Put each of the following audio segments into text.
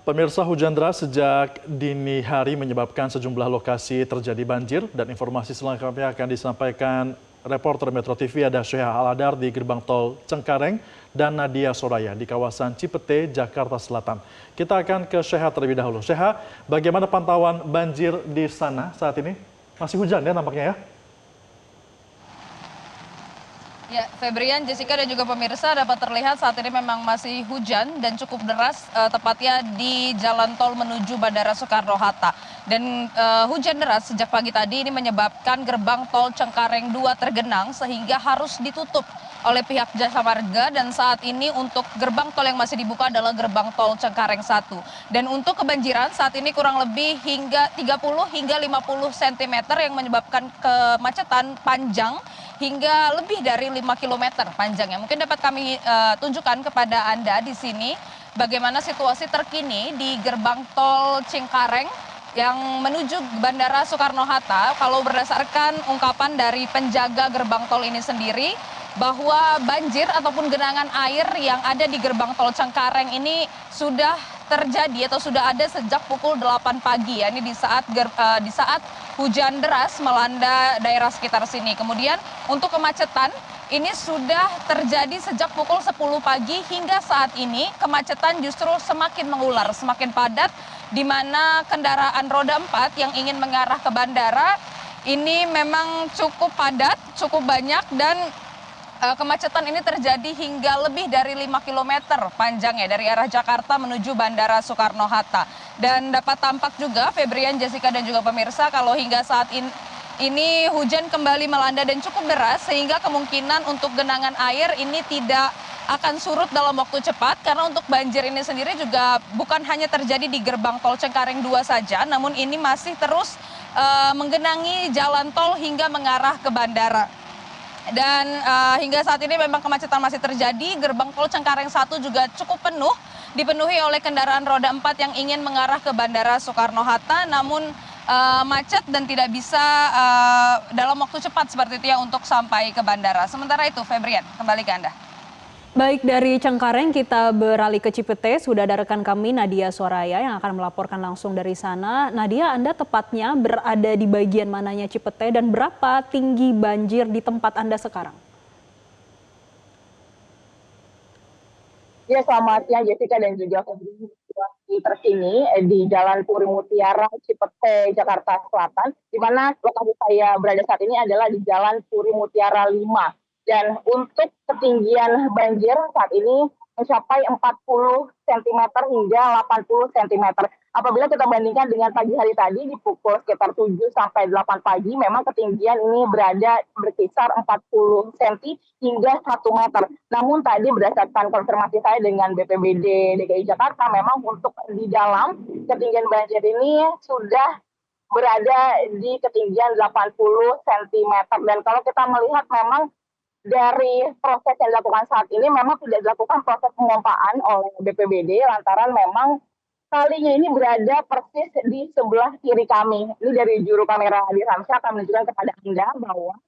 Pemirsa, hujan deras sejak dini hari menyebabkan sejumlah lokasi terjadi banjir dan informasi selengkapnya akan disampaikan reporter Metro TV ada Syekh Al-Adar di gerbang tol Cengkareng dan Nadia Soraya di kawasan Cipete, Jakarta Selatan. Kita akan ke Syekh terlebih dahulu. Syekh, bagaimana pantauan banjir di sana saat ini? Masih hujan ya nampaknya ya? Ya, Febrian, Jessica dan juga pemirsa dapat terlihat saat ini memang masih hujan dan cukup deras, tepatnya di jalan tol menuju Bandara Soekarno-Hatta. Dan hujan deras sejak pagi tadi ini menyebabkan gerbang tol Cengkareng 2 tergenang sehingga harus ditutup oleh pihak Jasa Marga, dan saat ini untuk gerbang tol yang masih dibuka adalah gerbang tol Cengkareng 1. Dan untuk kebanjiran saat ini kurang lebih hingga 30 hingga 50 cm yang menyebabkan kemacetan panjang hingga lebih dari 5 km panjangnya. Mungkin dapat kami tunjukkan kepada Anda di sini bagaimana situasi terkini di gerbang tol Cengkareng yang menuju Bandara Soekarno-Hatta. Kalau berdasarkan ungkapan dari penjaga gerbang tol ini sendiri, bahwa banjir ataupun genangan air yang ada di gerbang tol Cengkareng ini sudah terjadi atau sudah ada sejak pukul 8 pagi, ya. Ini di saat hujan deras melanda daerah sekitar sini. Kemudian untuk kemacetan ini sudah terjadi sejak pukul 10 pagi hingga saat ini kemacetan justru semakin mengular, semakin padat, di mana kendaraan roda 4 yang ingin mengarah ke bandara ini memang cukup padat, cukup banyak, dan kemacetan ini terjadi hingga lebih dari 5 km panjangnya dari arah Jakarta menuju Bandara Soekarno-Hatta. Dan dapat tampak juga, Febrian, Jessica dan juga pemirsa, kalau hingga saat ini hujan kembali melanda dan cukup deras, sehingga kemungkinan untuk genangan air ini tidak akan surut dalam waktu cepat, karena untuk banjir ini sendiri juga bukan hanya terjadi di gerbang tol Cengkareng 2 saja, namun ini masih terus menggenangi jalan tol hingga mengarah ke bandara. Dan hingga saat ini memang kemacetan masih terjadi. Gerbang tol Cengkareng 1 juga cukup penuh, dipenuhi oleh kendaraan roda 4 yang ingin mengarah ke Bandara Soekarno-Hatta, namun macet dan tidak bisa dalam waktu cepat seperti itu ya untuk sampai ke bandara. Sementara itu, Febrian, kembali ke Anda. Baik, dari Cengkareng kita beralih ke Cipete. Sudah ada rekan kami Nadia Soraya yang akan melaporkan langsung dari sana. Nadia, Anda tepatnya berada di bagian mananya Cipete dan berapa tinggi banjir di tempat Anda sekarang? Ya, selamat siang Jessica dan juga situasi terkini di Jalan Puri Mutiara, Cipete, Jakarta Selatan, di mana lokasi saya berada saat ini adalah di Jalan Puri Mutiara 5. Dan untuk ketinggian banjir saat ini mencapai 40 cm hingga 80 cm. Apabila kita bandingkan dengan pagi hari tadi di pukul sekitar 7 sampai 8 pagi, memang ketinggian ini berkisar 40 cm hingga 1 meter. Namun tadi berdasarkan konfirmasi saya dengan BPBD DKI Jakarta, memang untuk di dalam ketinggian banjir ini sudah berada di ketinggian 80 cm. Dan kalau kita melihat memang dari proses yang dilakukan saat ini memang tidak dilakukan proses pengompaan oleh BPBD lantaran memang kalinya ini berada persis di sebelah kiri kami. Ini dari juru kamera di Ramsyah akan menunjukkan kepada Anda bahwa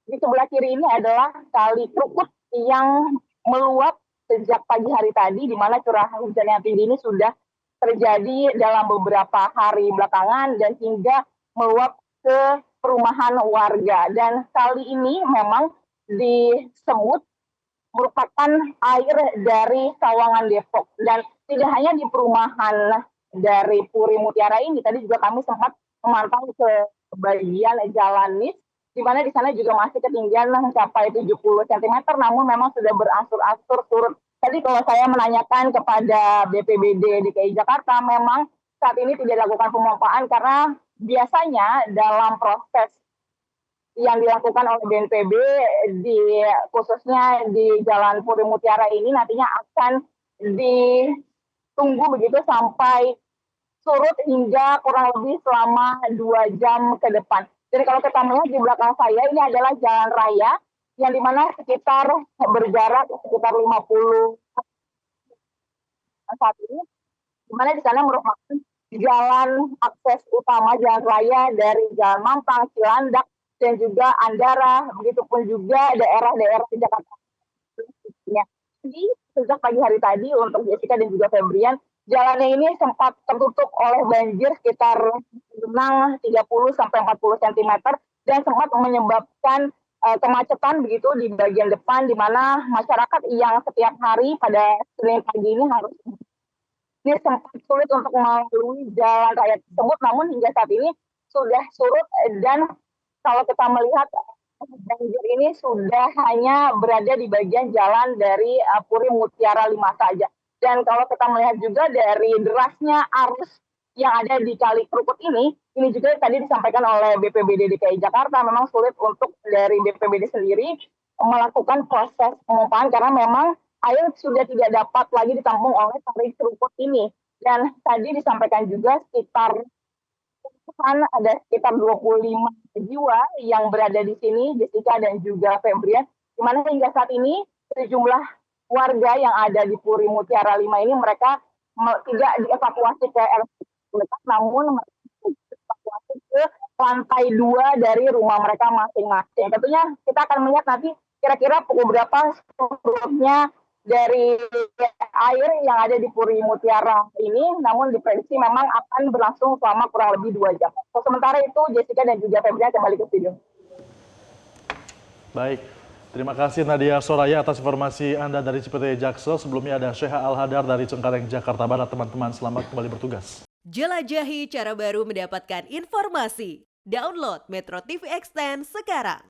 di sebelah kiri ini adalah kali Krukut yang meluap sejak pagi hari tadi, di mana curah hujan yang tinggi ini sudah terjadi dalam beberapa hari belakangan dan hingga meluap ke perumahan warga. Dan kali ini memang disebut merupakan air dari Sawangan Depok, dan tidak hanya di perumahan dari Puri Mutiara ini, tadi juga kami sempat memantau ke bagian Jalan Nis, di mana di sana juga masih ketinggian mencapai 70 cm, namun memang sudah berangsur-angsur surut. Tadi kalau saya menanyakan kepada BPBD DKI Jakarta, memang saat ini tidak dilakukan pemompaan karena biasanya dalam proses yang dilakukan oleh BNPB khususnya di Jalan Puri Mutiara ini nantinya akan ditunggu begitu sampai surut hingga kurang lebih selama 2 jam ke depan. Jadi kalau kita melihat di belakang saya ini adalah jalan raya yang dimana sekitar berjarak sekitar 50 saat ini, dimana di sana merupakan jalan akses utama jalan raya dari Jalan Mampang, Cilandak, dan juga Andara, begitupun juga daerah-daerah di Jakarta. Jadi sejak pagi hari tadi untuk Jessica dan juga Febrian, jalannya ini sempat tertutup oleh banjir sekitar genang 30 sampai 40 cm dan sempat menyebabkan kemacetan begitu di bagian depan, di mana masyarakat yang setiap hari pada Senin pagi ini sempat sulit untuk melalui jalan raya tersebut, namun hingga saat ini sudah surut dan kalau kita melihat banjir ini sudah hanya berada di bagian jalan dari Puri Mutiara 5 saja. Dan kalau kita melihat juga dari derasnya arus yang ada di Kali Kerukut ini juga tadi disampaikan oleh BPBD DKI Jakarta, memang sulit untuk dari BPBD sendiri melakukan proses pengumpahan karena memang air sudah tidak dapat lagi ditampung oleh Kali Kerukut ini. Dan tadi disampaikan juga ada sekitar 25 jiwa yang berada di sini, Jessica dan juga Febrian, di mana hingga saat ini sejumlah warga yang ada di Puri Mutiara 5 ini mereka tidak dievakuasi ke RSUD, namun mereka dievakuasi ke lantai 2 dari rumah mereka masing-masing. Tentunya kita akan melihat nanti kira-kira pukul berapa surutnya dari air yang ada di Puri Mutiara ini, namun diprediksi memang akan berlangsung selama kurang lebih 2 jam. Sementara itu, Jessica dan juga Febrian kembali ke studio. Baik, terima kasih Nadia Soraya atas informasi Anda dari Cipete Jaksel. Sebelumnya ada Syekh Al-Hadar dari Cengkareng, Jakarta Barat. Teman-teman, selamat kembali bertugas. Jelajahi cara baru mendapatkan informasi. Download Metro TV Extend sekarang.